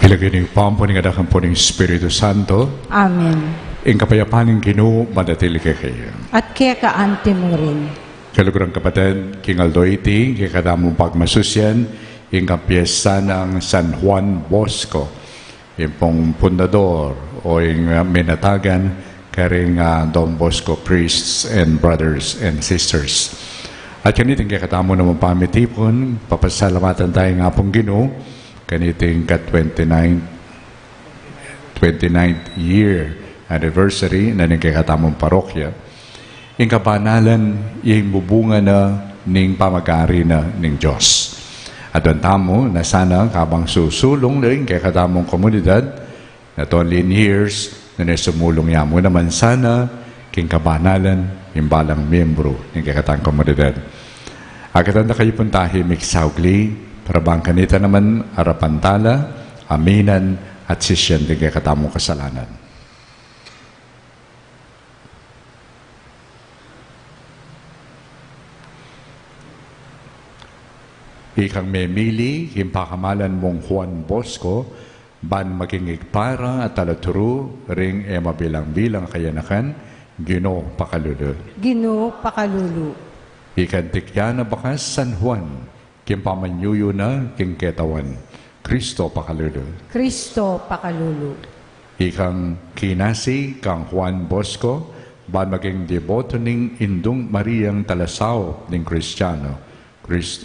Ilagay niyo po ang paningadakan po ng Espiritu Santo. Amen. Ang kapayapaan ng Ginoo manatili kayo. At kaya kaante mo rin. Kalugurang kapatid, King Aldoiti, kikadamong pagmasusyan, ang kapiesta ng San Juan Bosco, yung pong pundador o yung minatagan karing Don Bosco priests and brothers and sisters. At kaniting kikadamo naman pamitipon, papasalamatan tayo nga pong Ginoo, kaniting ka-29th year anniversary na nagkakatamong parokya. Yung kabanalan, yung bubunga na ning pamag-ari na ning Diyos. At ang tamo na sana kabang susulong na yung kakatamong komunidad na only in years na nasumulong niya mo naman sana king kabanalan yung balang miyembro ng kakatamong komunidad. Agad na kayo puntahi miksaugli para bang kanita naman arapantala, aminan, at sisyan din kay katamong kasalanan. Ikang memili, himpakamalan mong Juan Bosco, ban maging igpara at talaturo, ring ema bilang-bilang kayanakan, Ginoo pakalulu. Ginoo pakalulu. Ikan tikyana bakas San Juan, kimpamanyuyo na king ketawan, Kristo pakalulu. Kristo pakalulu. Ikang kinasi kang Juan Bosco, ban maging deboto ning Indung Mariang Talasaw ning Kristiyano,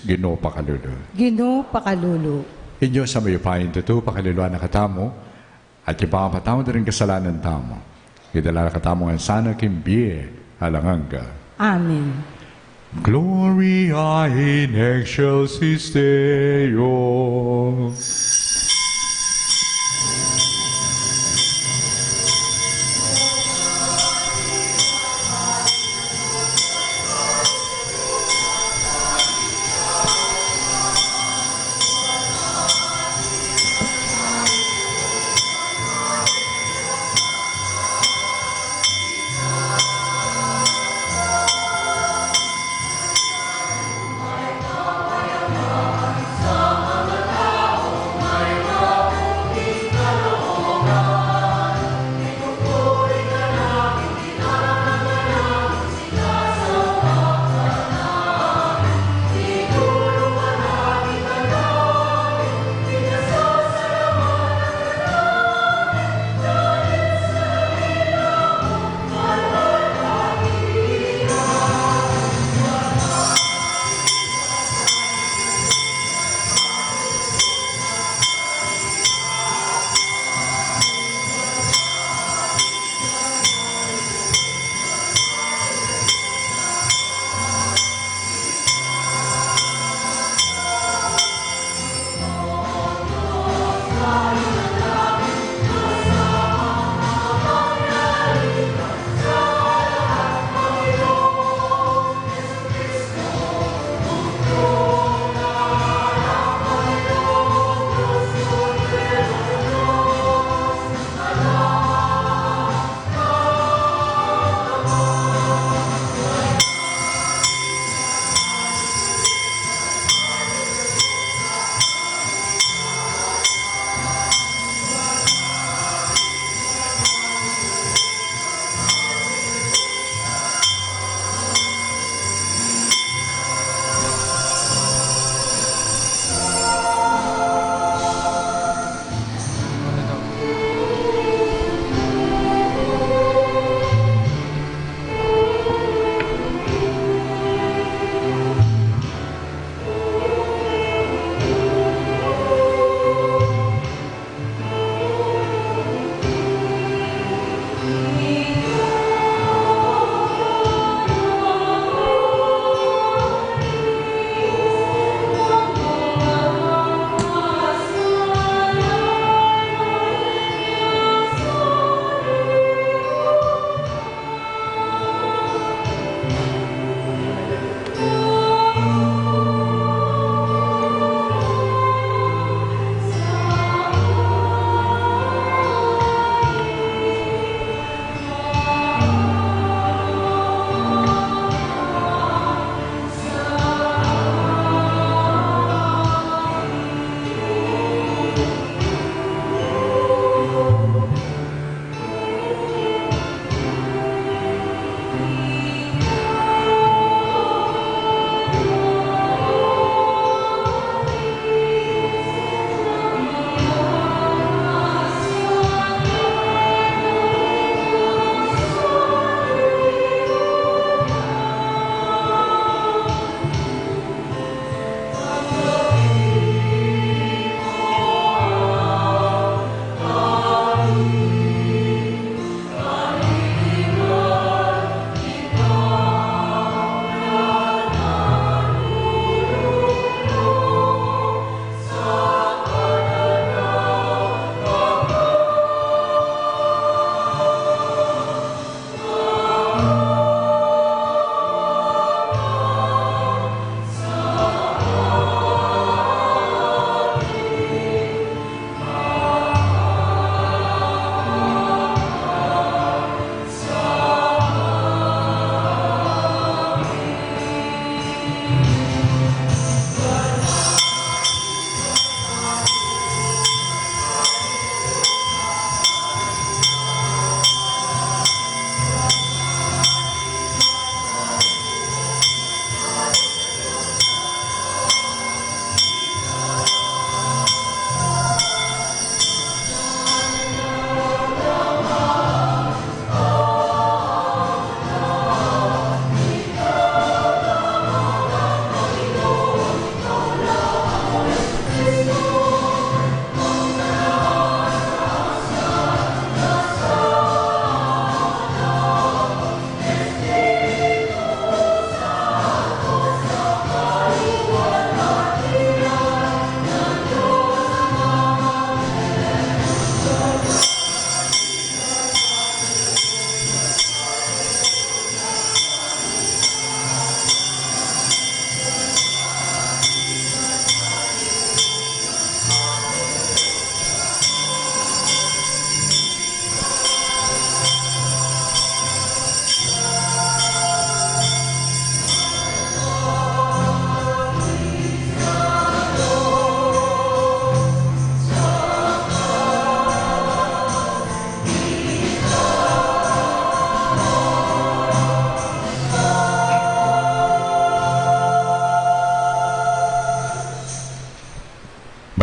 Ginoo pakalulu. Ginoo pakalulu. Inyo sa mayupayin tuto pakaluluan na katamo, at ipapatamo na rin kasalanan tamo. Idala na katamo ang sana kimbiye halanganga. Amen. Gloria in excelsis Deo.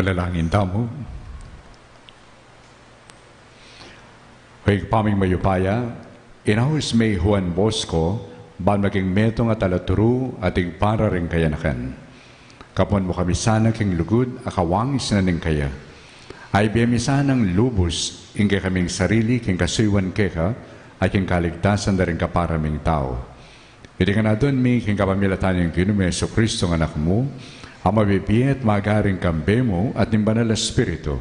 Manalangin tamo. Huwag paming mayupaya, inahos may Juan Bosco, ban maging metong at alaturu at para rin kayanakan. Kapon mo kami sana king lugod, akawangis na ning kaya. Ay biyamisan ng lubos, ingke kaming sarili, king kasuiwan keka, at king kaligtasan na rin kaparaming tao. Hindi ka na doon, may king kapamilatan yung kinumeso Kristo ng anak mo, ang mabibiyat magaring kambe mo at ng banal na Espiritu,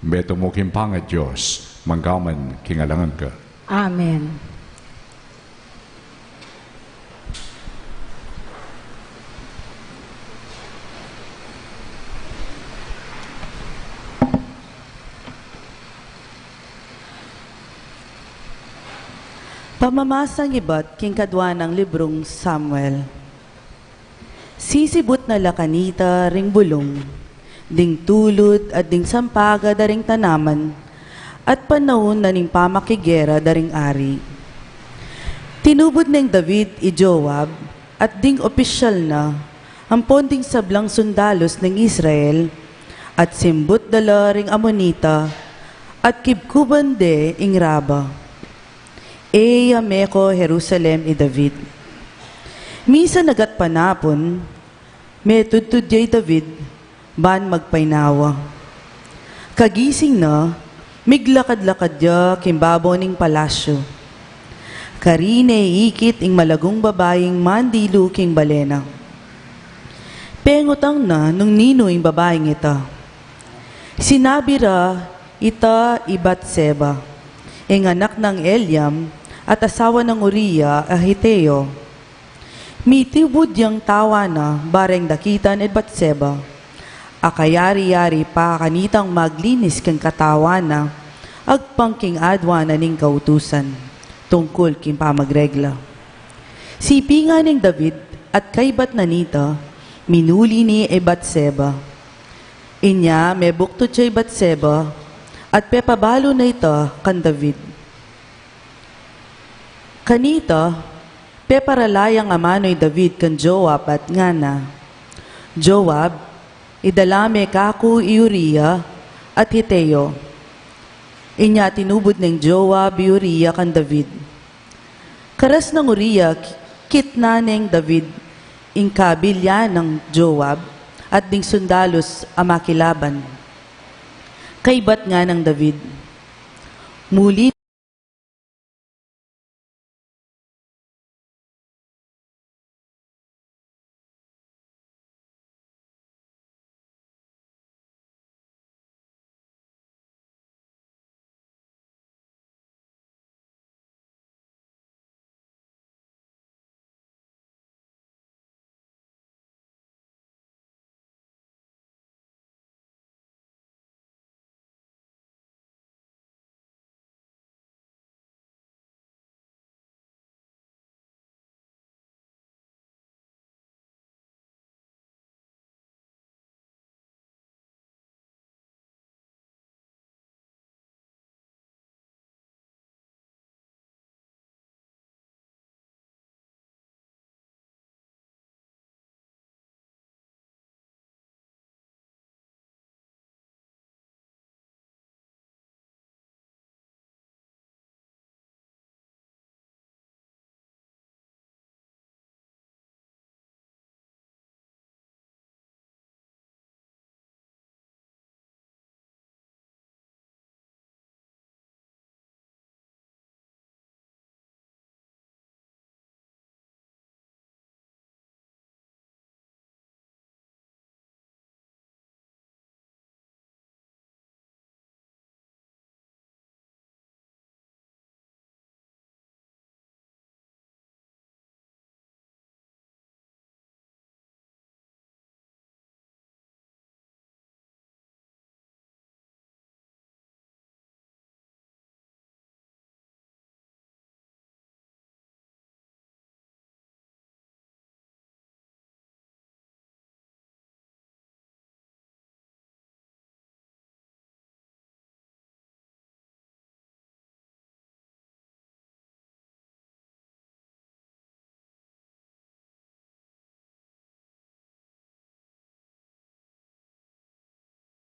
beto mo kimpangat Diyos, manggaman kingalangan ka. Amen. Pamamasang iba't king kadwa ng librong Samuel. Sisibot na lakanita ring bulong, ding tulod at ding sampaga daring tanaman, at panahon na ning pamakigera daring ari. Tinubod ng David i Joab, at ding opisyal na, ang ponding sablang sundalos ng Israel, at simbot dala ring Amonita, at kibkuban de ing Raba. Eya meko Jerusalem i David. Misa nagat panapon, may tudtudyay David, ban magpainawa. Kagising na, miglakad-lakad ya kimbabaw ning palasyo. Karine ikit ing malagong babaying mandilo king balena. Pengutang na nung nino ing babaying ita. Sinabi ra ita i Batseba, ing anak ng Eliam at asawa ng Uriah Ahiteo. Mitibud yang tawa na bareng dakitan et Batseba. Akayari-yari pa kanitang maglinis kang katawa na agpangking adwa na ning kautusan tungkol king pamagregla. Sipinga ning David at kaybat na nita minuli ni e Batseba. Inya may bukto siya Batseba at pepabalo na ita kan David. Kanita, peparalayang amano'y David kan Joab at ngana. Joab, idalame kaku i Uriah at Hiteo. Inya tinubod ng Joab i Uriah kan David. Karas ng Uriah, kitna ng David, ingkabilya ng Joab at ding sundalos amakilaban. Kaybat nga ng David. Muli